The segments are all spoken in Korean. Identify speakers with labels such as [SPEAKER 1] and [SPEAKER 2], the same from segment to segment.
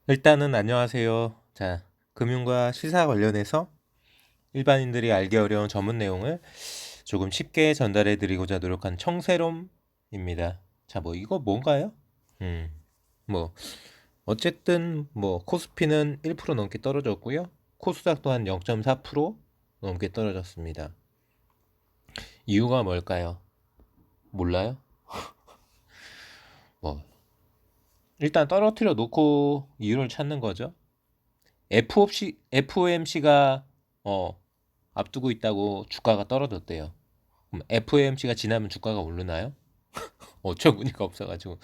[SPEAKER 1] 일단은 안녕하세요. 자, 금융과 시사 관련해서 일반인들이 알기 어려운 전문 내용을 조금 쉽게 전달해 드리고자 노력한 청세롬입니다. 자, 뭐 이거 뭔가요? 음, 뭐 어쨌든 뭐 코스피는 1% 넘게 떨어졌고요. 코스닥 또한 0.4% 넘게 떨어졌습니다. 이유가 뭘까요? 몰라요? 뭐 일단 떨어뜨려 놓고 이유를 찾는 거죠. FOMC가 앞두고 있다고 주가가 떨어졌대요. 그럼 FOMC가 지나면 주가가 오르나요? 어처구니가 없어가지고.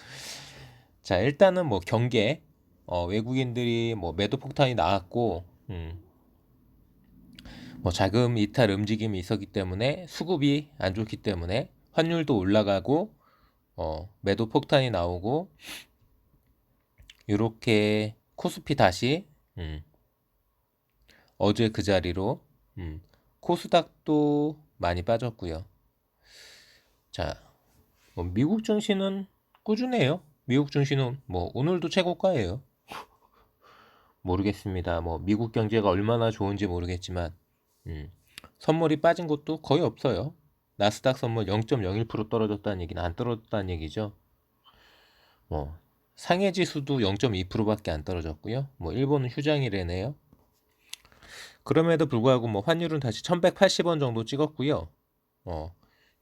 [SPEAKER 1] 자, 일단은 뭐 경계, 외국인들이 뭐 매도 폭탄이 나왔고, 뭐 자금 이탈 움직임이 있었기 때문에 수급이 안 좋기 때문에 환율도 올라가고, 매도 폭탄이 나오고, 이렇게 코스피 다시 어제 그 자리로, 코스닥도 많이 빠졌고요. 자, 뭐 미국 증시는 꾸준해요. 미국 증시는 뭐 오늘도 최고가예요. 모르겠습니다. 뭐 미국 경제가 얼마나 좋은지 모르겠지만 선물이 빠진 것도 거의 없어요. 나스닥 선물 0.01% 떨어졌다는 얘기는 안 떨어졌다는 얘기죠. 뭐 상해 지수도 0.2%밖에 안 떨어졌고요. 뭐 일본은 휴장이래네요. 그럼에도 불구하고 뭐 환율은 다시 1180원 정도 찍었고요.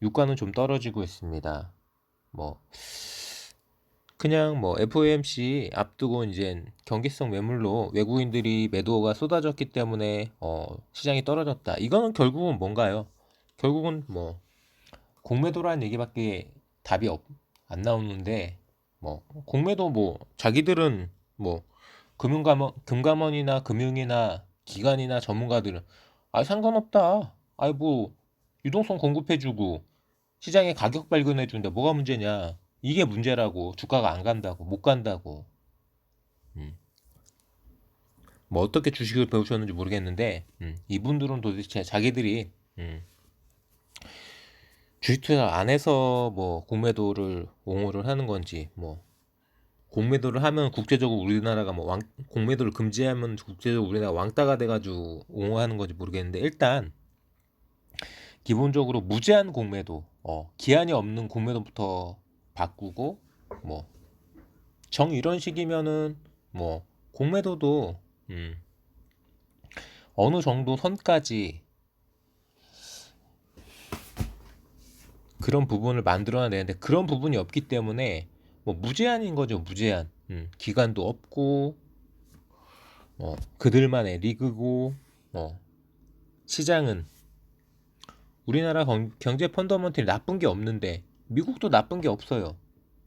[SPEAKER 1] 유가는 좀 떨어지고 있습니다. 뭐 그냥 뭐 FOMC 앞두고 이제 경기성 매물로 외국인들이 매도가 쏟아졌기 때문에 시장이 떨어졌다. 이거는 결국은 뭔가요? 결국은 뭐 공매도라는 얘기밖에 답이 안 나오는데 뭐 공매도 뭐 자기들은 뭐 금감원이나 금융이나 기관이나 전문가들은 상관없다. 뭐 유동성 공급해주고 시장에 가격 발견해주는데 뭐가 문제냐? 이게 문제라고. 주가가 안 간다고, 못 간다고. 음. 뭐 어떻게 주식을 배우셨는지 모르겠는데, 이분들은 도대체 자기들이 주식 투자 안 해서 뭐 공매도를 옹호를 하는 건지, 뭐 공매도를 하면 국제적으로 우리나라가 뭐 공매도를 금지하면 국제적으로 우리나라 왕따가 돼가지고 옹호하는 건지 모르겠는데, 일단 기본적으로 무제한 공매도, 기한이 없는 공매도부터 바꾸고, 뭐 이런 식이면은 뭐 공매도도 음, 어느 정도 선까지 그런 부분을 만들어야 되는데 그런 부분이 없기 때문에 뭐 무제한인 거죠. 무제한. 기간도 없고 그들만의 리그고 시장은 우리나라 경제 펀더먼털이 나쁜 게 없는데 미국도 나쁜 게 없어요.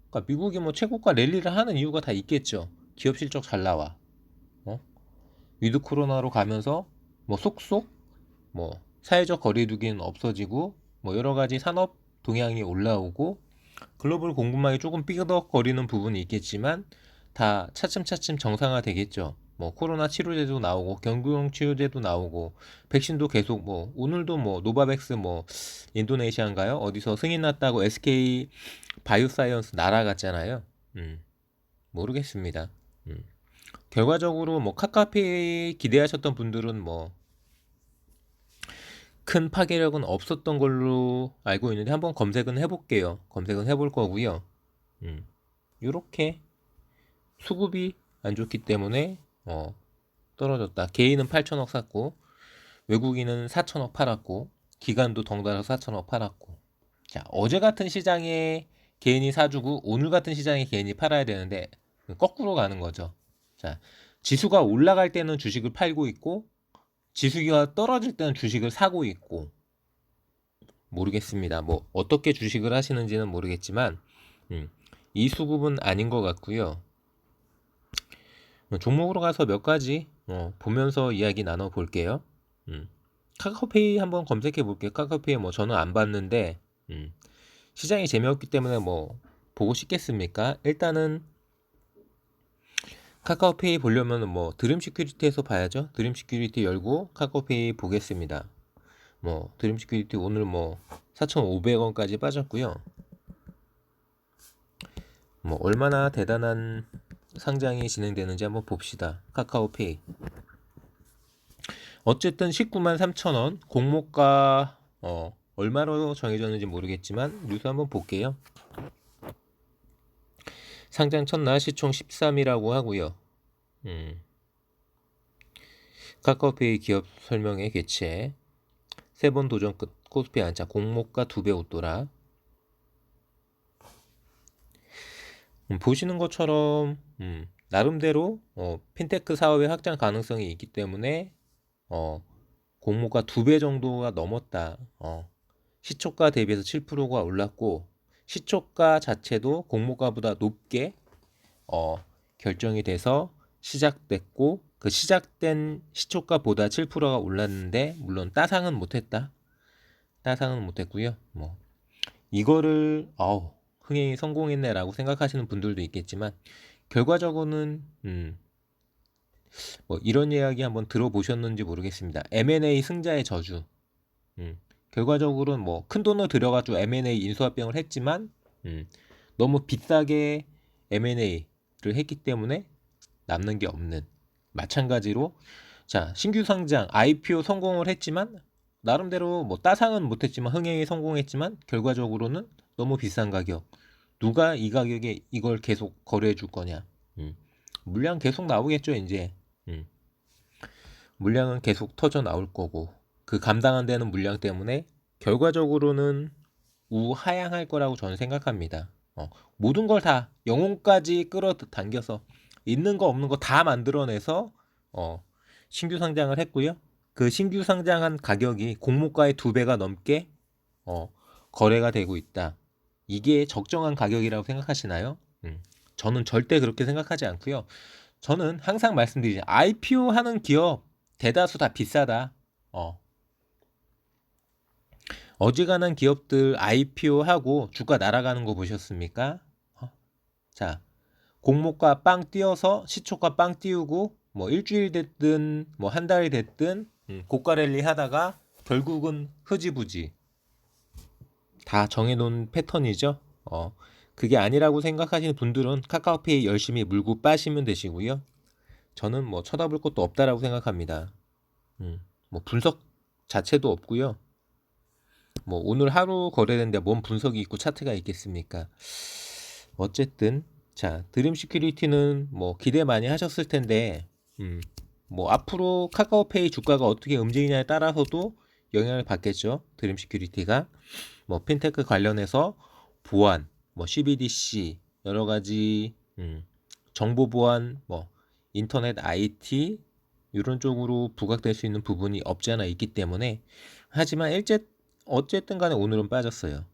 [SPEAKER 1] 그러니까 미국이 뭐 최고가 랠리를 하는 이유가 다 있겠죠. 기업 실적 잘 나와. 어? 위드 코로나로 가면서 뭐 속속 뭐 사회적 거리두기는 없어지고 뭐 여러 가지 산업 동향이 올라오고 글로벌 공급망이 조금 삐걱거리는 부분이 있겠지만 다 차츰차츰 정상화 되겠죠. 뭐 코로나 치료제도 나오고 경구용 치료제도 나오고 백신도 계속 뭐 오늘도 뭐 노바백스 뭐 인도네시아인가요? 어디서 승인 났다고 SK 바이오사이언스 날아갔잖아요. 모르겠습니다. 음. 결과적으로 뭐 카카오페이 기대하셨던 분들은 뭐 큰 파괴력은 없었던 걸로 알고 있는데 한번 검색은 해볼게요. 검색은 해볼 거고요. 음. 이렇게 수급이 안 좋기 때문에 떨어졌다. 개인은 8천억 샀고 외국인은 4천억 팔았고 기관도 덩달아 4천억 팔았고. 자, 어제 같은 시장에 개인이 사주고 오늘 같은 시장에 개인이 팔아야 되는데 거꾸로 가는 거죠. 자, 지수가 올라갈 때는 주식을 팔고 있고 지수가 떨어질 때는 주식을 사고 있고 모르겠습니다. 뭐 어떻게 주식을 하시는지는 모르겠지만 음, 이 수급은 아닌 것 같고요. 종목으로 가서 몇 가지 보면서 이야기 나눠 볼게요. 카카오페이 한번 검색해 볼게요. 카카오페이 뭐 저는 안 봤는데 시장이 재미없기 때문에 뭐 보고 싶겠습니까? 일단은 카카오페이 보려면 뭐 드림 시큐리티에서 봐야죠. 드림 시큐리티 열고 카카오페이 보겠습니다. 뭐 드림 시큐리티 오늘 뭐 4,500원까지 빠졌고요. 뭐 얼마나 대단한 상장이 진행되는지 한번 봅시다. 카카오페이. 어쨌든 19만 3천 원 공모가 얼마로 정해졌는지 모르겠지만 뉴스 한번 볼게요. 상장 첫날 시총 13이라고 하고요. 카카오페이 기업 설명회 개최 3번 도전 끝 코스피 안착 공모가 2배 웃돌아. 보시는 것처럼 나름대로 핀테크 사업의 확장 가능성이 있기 때문에 공모가 2배 정도가 넘었다. 시초가 대비해서 7%가 올랐고 시초가 자체도 공모가보다 높게 결정이 돼서 시작됐고 그 시작된 시초가보다 7%가 올랐는데 물론 따상은 못했다. 따상은 못했고요. 뭐 이거를 흥행이 성공했네라고 생각하시는 분들도 있겠지만 결과적으로는 뭐 이런 이야기 한번 들어보셨는지 모르겠습니다. M&A 승자의 저주. 결과적으로는 뭐 큰 돈을 들여가지고 M&A 인수합병을 했지만 너무 비싸게 M&A를 했기 때문에 남는 게 없는. 마찬가지로 자 신규 상장 IPO 성공을 했지만 나름대로 뭐 따상은 못했지만 흥행에 성공했지만 결과적으로는 너무 비싼 가격. 누가 이 가격에 이걸 계속 거래해 줄 거냐. 물량 계속 나오겠죠 이제. 물량은 계속 터져 나올 거고 그 감당 안 되는 물량 때문에 결과적으로는 우하향할 거라고 저는 생각합니다. 모든 걸 다 영혼까지 끌어당겨서 있는 거 없는 거 다 만들어내서 신규 상장을 했고요. 그 신규 상장한 가격이 공모가의 2배가 넘게 거래가 되고 있다. 이게 적정한 가격이라고 생각하시나요? 저는 절대 그렇게 생각하지 않고요. 저는 항상 말씀드리죠. IPO 하는 기업 대다수 다 비싸다. 어지간한 기업들 IPO 하고 주가 날아가는 거 보셨습니까? 자, 공모가 빵 띄어서 시초가 빵 띄우고 뭐 일주일 됐든 뭐 한 달이 됐든 고가 랠리 하다가 결국은 흐지부지 다 정해놓은 패턴이죠. 그게 아니라고 생각하시는 분들은 카카오페이 열심히 물고 빠시면 되시고요. 저는 뭐 쳐다볼 것도 없다라고 생각합니다. 뭐 분석 자체도 없고요. 뭐 오늘 하루 거래된데 뭔 분석이 있고 차트가 있겠습니까? 어쨌든 자 드림 시큐리티는 뭐 기대 많이 하셨을 텐데 뭐 앞으로 카카오페이 주가가 어떻게 움직이냐에 따라서도 영향을 받겠죠. 드림 시큐리티가 뭐 핀테크 관련해서 보안, 뭐 CBDC 여러 가지 정보 보안, 뭐 인터넷 IT 이런 쪽으로 부각될 수 있는 부분이 없지 않아 있기 때문에 하지만 어쨌든 간에 오늘은 빠졌어요.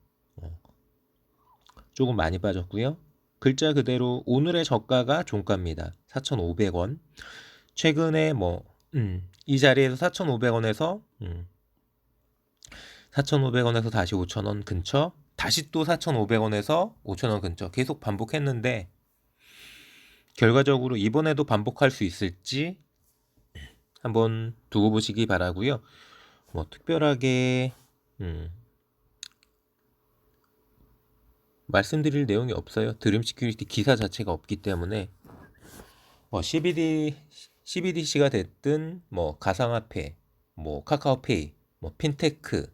[SPEAKER 1] 조금 많이 빠졌고요. 글자 그대로 오늘의 저가가 종가입니다. 4,500원. 최근에 뭐 이 자리에서 4,500원에서 4,500원에서 다시 5,000원 근처, 다시 또 4,500원에서 5,000원 근처 계속 반복했는데 결과적으로 이번에도 반복할 수 있을지 한번 두고 보시기 바라고요. 뭐 특별하게 말씀드릴 내용이 없어요. 드림 시큐리티 기사 자체가 없기 때문에 CBDC가 됐든 뭐 가상화폐, 뭐 카카오페이, 뭐 핀테크,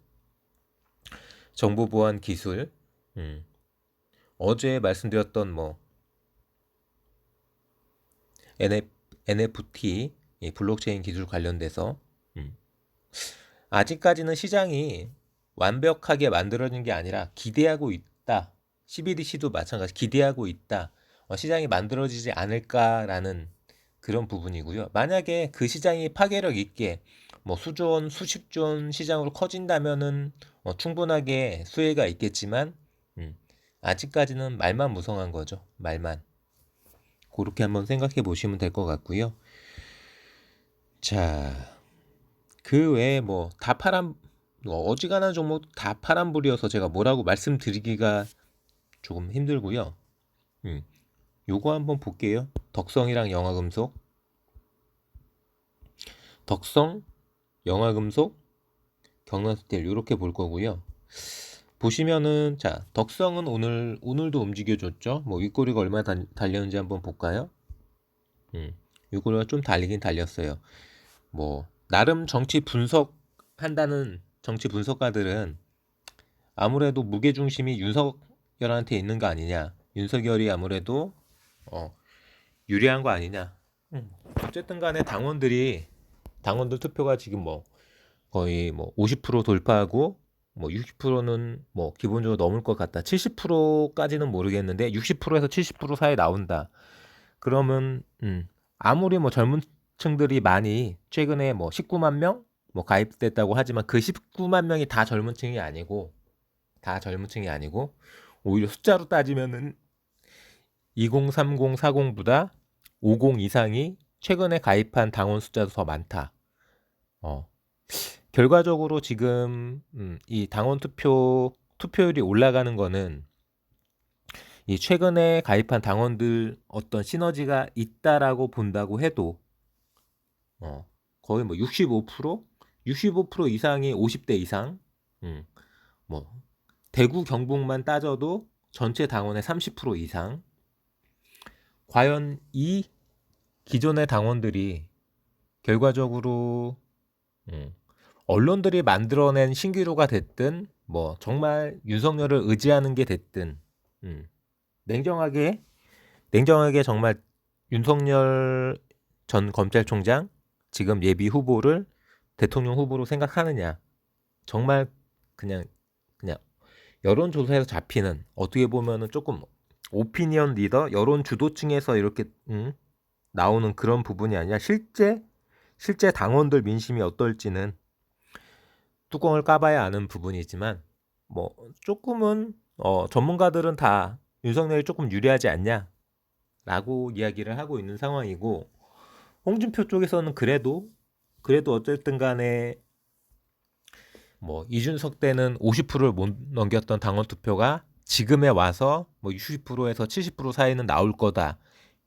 [SPEAKER 1] 정보 보안 기술, 어제 말씀드렸던 뭐 NFT, 블록체인 기술 관련돼서 아직까지는 시장이 완벽하게 만들어진 게 아니라 기대하고 있다. CBDC도 마찬가지 기대하고 있다. 시장이 만들어지지 않을까라는 그런 부분이고요. 만약에 그 시장이 파괴력 있게 뭐 수조 원, 수십조 원 시장으로 커진다면은 충분하게 수혜가 있겠지만 아직까지는 말만 무성한 거죠. 말만. 그렇게 한번 생각해 보시면 될 것 같고요. 자, 그 외에 뭐 다 어지간한 종목 다 파란불이어서 제가 뭐라고 말씀드리기가 조금 힘들고요. 요거 한번 볼게요. 덕성이랑 영화금속, 덕성, 영화금속, 경남스틸 요렇게 볼 거고요. 보시면은 자 덕성은 오늘도 움직여줬죠. 뭐 윗꼬리가 얼마나 달렸는지 한번 볼까요? 이거가 좀 달리긴 달렸어요. 뭐 나름 정치 분석한다는 정치 분석가들은 아무래도 무게중심이 윤석열한테 있는 거 아니냐. 윤석열이 아무래도 어, 유리한 거 아니냐. 어쨌든 간에 당원들 투표가 지금 뭐 거의 뭐 50% 돌파하고 뭐 60%는 뭐 기본적으로 넘을 것 같다. 70%까지는 모르겠는데 60%에서 70% 사이 나온다. 그러면 아무리 뭐 젊은 층들이 많이 최근에 뭐 19만 명 뭐 가입됐다고 하지만 그 19만 명이 다 젊은 층이 아니고 오히려 숫자로 따지면은 2030, 40보다 50 이상이 최근에 가입한 당원 숫자도 더 많다. 어. 결과적으로 지금 이 당원 투표율이 올라가는 거는 이 최근에 가입한 당원들 어떤 시너지가 있다라고 본다고 해도 거의 뭐 65% 이상이 50대 이상, 뭐 대구 경북만 따져도 전체 당원의 30% 이상. 과연 이 기존의 당원들이 결과적으로 언론들이 만들어낸 신기루가 됐든 뭐 정말 윤석열을 의지하는 게 됐든 냉정하게 정말 윤석열 전 검찰총장 지금 예비 후보를 대통령 후보로 생각하느냐. 정말 그냥 여론조사에서 잡히는 어떻게 보면은 조금 오피니언 리더 여론 주도층에서 이렇게 나오는 그런 부분이 아니라 실제 당원들 민심이 어떨지는 뚜껑을 까봐야 아는 부분이지만 뭐 조금은 전문가들은 다 윤석열이 조금 유리하지 않냐라고 이야기를 하고 있는 상황이고 홍준표 쪽에서는 그래도 어쨌든 간에 뭐 이준석 때는 50%를 못 넘겼던 당원 투표가 지금에 와서 뭐 60%에서 70% 사이는 나올 거다.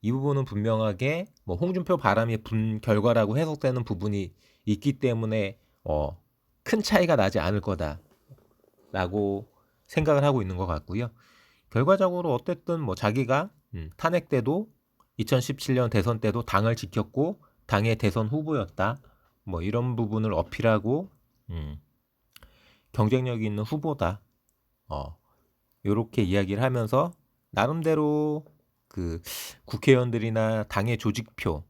[SPEAKER 1] 이 부분은 분명하게 뭐 홍준표 바람이 분 결과라고 해석되는 부분이 있기 때문에 큰 차이가 나지 않을 거다라고 생각을 하고 있는 것 같고요. 결과적으로 어쨌든 뭐 자기가 탄핵 때도 2017년 대선 때도 당을 지켰고 당의 대선 후보였다. 뭐 이런 부분을 어필하고 경쟁력이 있는 후보다. 요렇게 이야기를 하면서 나름대로 그 국회의원들이나 당의 조직표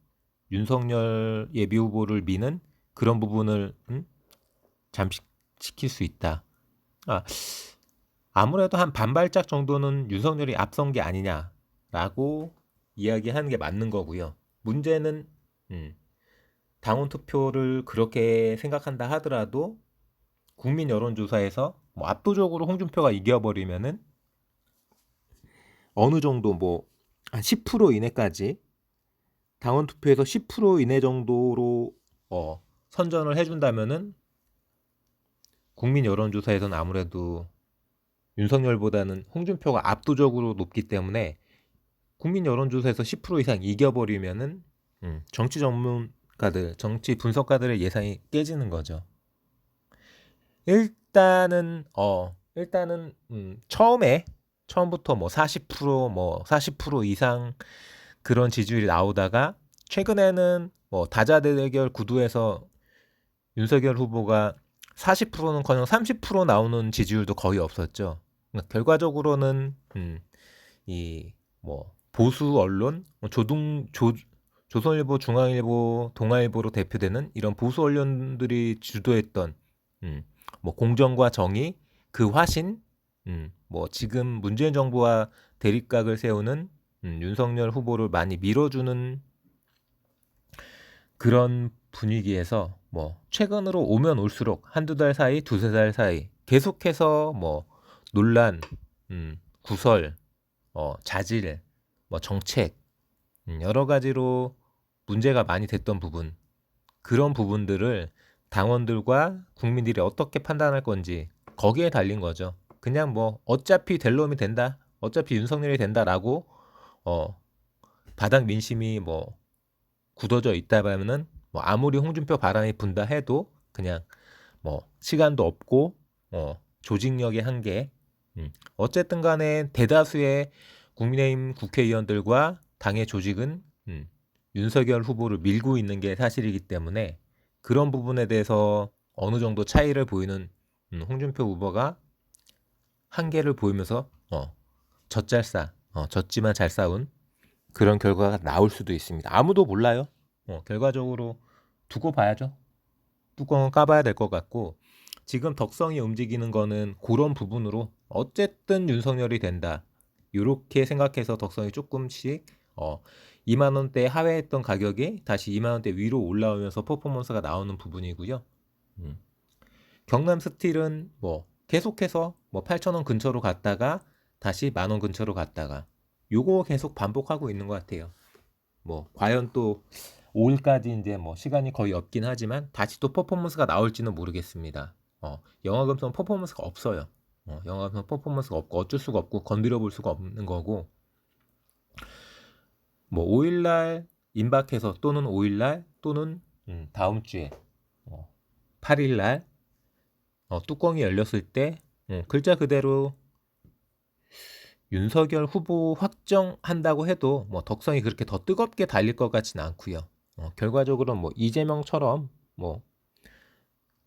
[SPEAKER 1] 윤석열 예비 후보를 미는 그런 부분을 잠식시킬 수 있다. 아무래도 한 반발짝 정도는 윤석열이 앞선 게 아니냐라고 이야기하는 게 맞는 거고요. 문제는 당원 투표를 그렇게 생각한다 하더라도 국민 여론조사에서 뭐 압도적으로 홍준표가 이겨버리면은 어느 정도 뭐 한 10% 이내까지 당원 투표에서 10% 이내 정도로 선전을 해준다면은 국민 여론조사에서는 아무래도 윤석열보다는 홍준표가 압도적으로 높기 때문에 국민 여론조사에서 10% 이상 이겨버리면은 정치 전문가들, 정치 분석가들의 예상이 깨지는 거죠. 일단은 처음부터 뭐 40% 이상 그런 지지율이 나오다가 최근에는 뭐 다자대결 구도에서 윤석열 후보가 40%는커녕 30% 나오는 지지율도 거의 없었죠. 그러니까 결과적으로는 이 뭐 보수 언론, 조선일보, 중앙일보, 동아일보로 대표되는 이런 보수 언론들이 주도했던 뭐 공정과 정의, 그 화신, 뭐 지금 문재인 정부와 대립각을 세우는 윤석열 후보를 많이 밀어주는 그런 분위기에서 뭐 최근으로 오면 올수록 한두 달 사이, 두세 달 사이 계속해서 뭐 논란, 구설, 자질, 뭐 정책 여러 가지로 문제가 많이 됐던 부분 그런 부분들을 당원들과 국민들이 어떻게 판단할 건지 거기에 달린 거죠. 그냥 뭐 어차피 될 놈이 된다. 어차피 윤석열이 된다라고 바닥 민심이 뭐 굳어져 있다 보면은 뭐 아무리 홍준표 바람이 분다 해도 그냥 뭐 시간도 없고 조직력의 한계. 어쨌든 간에 대다수의 국민의힘 국회의원들과 당의 조직은 윤석열 후보를 밀고 있는 게 사실이기 때문에 그런 부분에 대해서 어느 정도 차이를 보이는 홍준표 후보가 한계를 보이면서 졌지만 잘 싸운 그런 결과가 나올 수도 있습니다. 아무도 몰라요. 결과적으로 두고 봐야죠. 뚜껑은 까봐야 될 것 같고 지금 덕성이 움직이는 거는 그런 부분으로 어쨌든 윤석열이 된다. 이렇게 생각해서 덕성이 조금씩 2만 원대 하회했던 가격이 다시 2만 원대 위로 올라오면서 퍼포먼스가 나오는 부분이고요. 경남 스틸은 뭐 계속해서 뭐 8천 원 근처로 갔다가 다시 10,000원 근처로 갔다가 요거 계속 반복하고 있는 것 같아요. 뭐 과연 또 5일까지 이제 뭐 시간이 거의 없긴 하지만 다시 또 퍼포먼스가 나올지는 모르겠습니다. 영화금성 퍼포먼스가 없어요. 영화금성 퍼포먼스가 없고 어쩔 수가 없고 건드려 볼 수가 없는 거고 뭐 5일날 임박해서 또는 5일날 또는 다음 주에 8일날 뚜껑이 열렸을 때 글자 그대로 윤석열 후보 확정한다고 해도 뭐 덕성이 그렇게 더 뜨겁게 달릴 것 같지는 않고요. 결과적으로 뭐 이재명처럼 뭐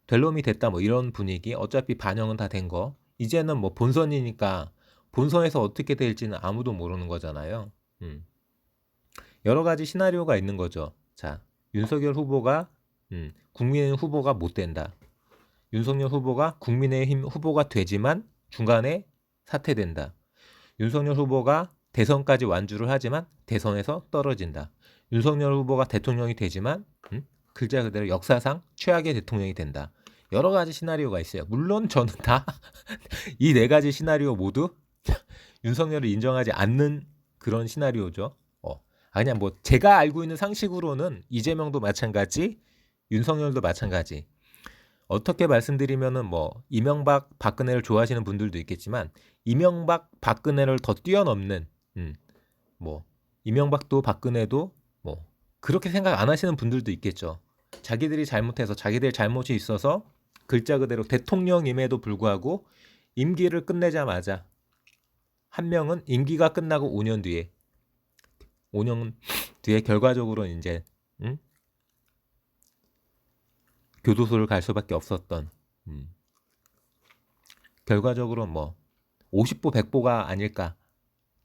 [SPEAKER 1] 될 놈이 됐다 뭐 이런 분위기 어차피 반영은 다 된 거 이제는 뭐 본선이니까 본선에서 어떻게 될지는 아무도 모르는 거잖아요. 여러 가지 시나리오가 있는 거죠. 자, 윤석열 후보가 국민의힘 후보가 못 된다. 윤석열 후보가 국민의힘 후보가 되지만 중간에 사퇴된다. 윤석열 후보가 대선까지 완주를 하지만 대선에서 떨어진다. 윤석열 후보가 대통령이 되지만 글자 그대로 역사상 최악의 대통령이 된다. 여러 가지 시나리오가 있어요. 물론 저는 다 이 네 가지 시나리오 모두 윤석열을 인정하지 않는 그런 시나리오죠. 그냥 뭐 제가 알고 있는 상식으로는 이재명도 마찬가지, 윤석열도 마찬가지. 어떻게 말씀드리면은 뭐 이명박, 박근혜를 좋아하시는 분들도 있겠지만 이명박, 박근혜를 더 뛰어넘는 뭐 이명박도 박근혜도 뭐 그렇게 생각 안 하시는 분들도 있겠죠. 자기들이 잘못해서 자기들 잘못이 있어서 글자 그대로 대통령임에도 불구하고 임기를 끝내자마자 한 명은 임기가 끝나고 5년 뒤에 결과적으로 이제 교도소를 갈 수밖에 없었던 결과적으로 뭐 50보 100보가 아닐까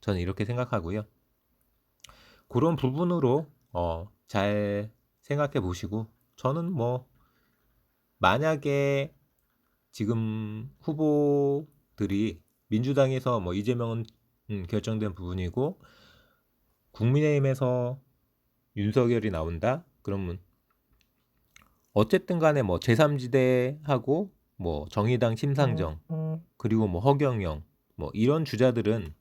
[SPEAKER 1] 저는 이렇게 생각하고요. 그런 부분으로 잘 생각해 보시고 저는 뭐 만약에 지금 후보들이 민주당에서 뭐 이재명은 결정된 부분이고 국민의힘에서 윤석열이 나온다 그러면 어쨌든 간에 뭐 제3지대하고 뭐 정의당 심상정 그리고 뭐 허경영 뭐 이런 주자들은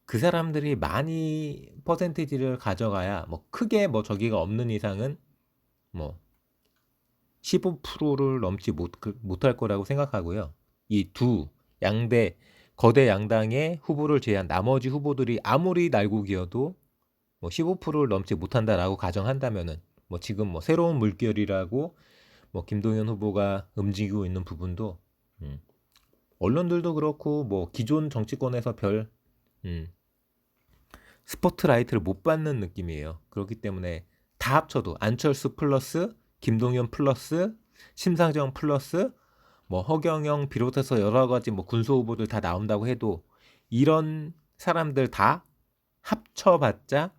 [SPEAKER 1] 그 사람들이 많이 퍼센티지를 가져가야 뭐 크게 뭐 저기가 없는 이상은 뭐 15%를 넘지 못할 거라고 생각하고요. 이 두 양대 거대 양당의 후보를 제외한 나머지 후보들이 아무리 날고기여도 뭐 15%를 넘지 못한다라고 가정한다면은 뭐 지금 뭐 새로운 물결이라고 뭐 김동연 후보가 움직이고 있는 부분도 언론들도 그렇고 뭐 기존 정치권에서 별 스포트라이트를 못 받는 느낌이에요. 그렇기 때문에 다 합쳐도 안철수 플러스 김동연 플러스 심상정 플러스 뭐 허경영 비롯해서 여러 가지 뭐 군소 후보들 다 나온다고 해도 이런 사람들 다 합쳐봤자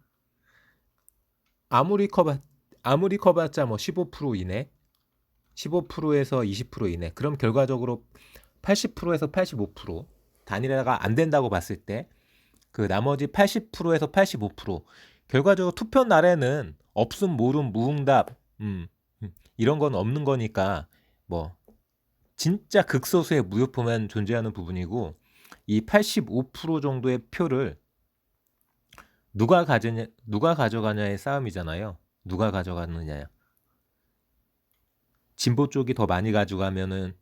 [SPEAKER 1] 아무리 커봤자 뭐 15% 이내 15%에서 20% 이내 그럼 결과적으로 80%에서 85% 단일화가 안 된다고 봤을 때 그 나머지 80%에서 85% 결과적으로 투표 날에는 없음 모름 무응답 이런 건 없는 거니까 뭐 진짜 극소수의 무효표만 존재하는 부분이고 이 85% 정도의 표를 누가 가져가냐의 싸움이잖아요. 누가 가져가느냐. 진보 쪽이 더 많이 가져가면은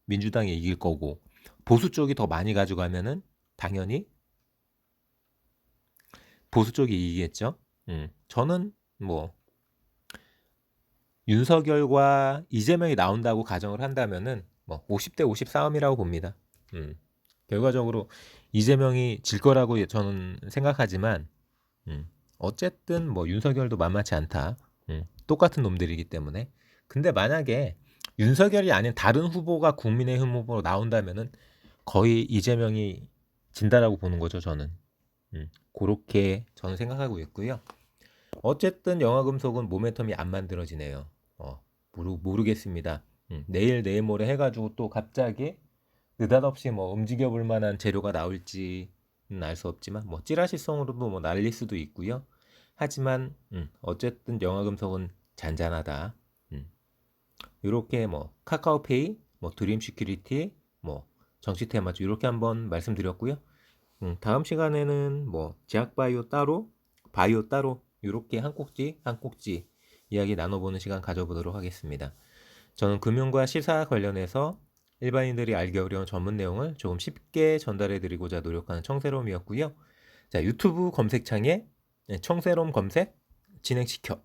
[SPEAKER 1] 민주당이 이길 거고 보수 쪽이 더 많이 가져가면은 당연히 보수 쪽이 이기겠죠. 저는 뭐 윤석열과 이재명이 나온다고 가정을 한다면은 뭐 50대 50 싸움이라고 봅니다. 결과적으로 이재명이 질 거라고 저는 생각하지만 어쨌든 뭐 윤석열도 만만치 않다. 똑같은 놈들이기 때문에. 근데 만약에 윤석열이 아닌 다른 후보가 국민의힘 후보로 나온다면은 거의 이재명이 진다라고 보는 거죠, 저는. 그렇게 저는 생각하고 있고요. 어쨌든 영화금속은 모멘텀이 안 만들어지네요. 모르겠습니다. 내일 모레 해가지고 또 갑자기 느닷없이 뭐 움직여 볼 만한 재료가 나올지는 알 수 없지만 뭐 찌라시성으로도 뭐 날릴 수도 있고요. 하지만 어쨌든 영화금속은 잔잔하다. 이렇게 뭐 카카오페이, 뭐 드림 시큐리티, 뭐 정치 테마주 이렇게 한번 말씀드렸고요. 다음 시간에는 뭐 제약바이오 따로, 바이오 따로 이렇게 한 꼭지 이야기 나눠보는 시간 가져보도록 하겠습니다. 저는 금융과 시사 관련해서 일반인들이 알기 어려운 전문 내용을 조금 쉽게 전달해드리고자 노력하는 청새롬이었고요. 자, 유튜브 검색창에 청새롬 검색 진행시켜